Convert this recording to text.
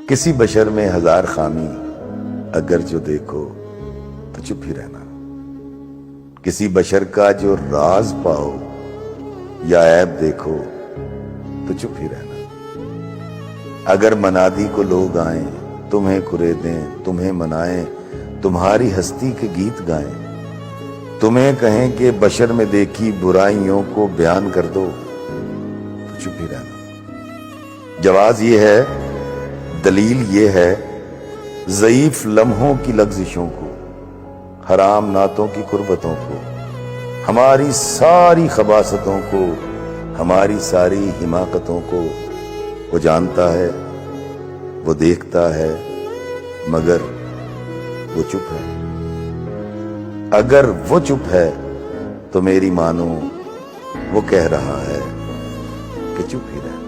کسی بشر میں ہزار خامی اگر جو دیکھو تو چپ ہی رہنا. کسی بشر کا جو راز پاؤ یا عیب دیکھو تو چپ ہی رہنا. اگر منادی کو لوگ آئیں تمہیں کریدیں تمہیں منائیں تمہاری ہستی کے گیت گائیں تمہیں کہیں کہ بشر میں دیکھی برائیوں کو بیان کر دو تو چپ ہی رہنا. جواز یہ ہے، دلیل یہ ہے، ضعیف لمحوں کی لغزشوں کو، حرام نعتوں کی قربتوں کو، ہماری ساری خباثتوں کو، ہماری ساری حماقتوں کو وہ جانتا ہے، وہ دیکھتا ہے، مگر وہ چپ ہے. اگر وہ چپ ہے تو میری مانو وہ کہہ رہا ہے کہ چپ ہی رہے.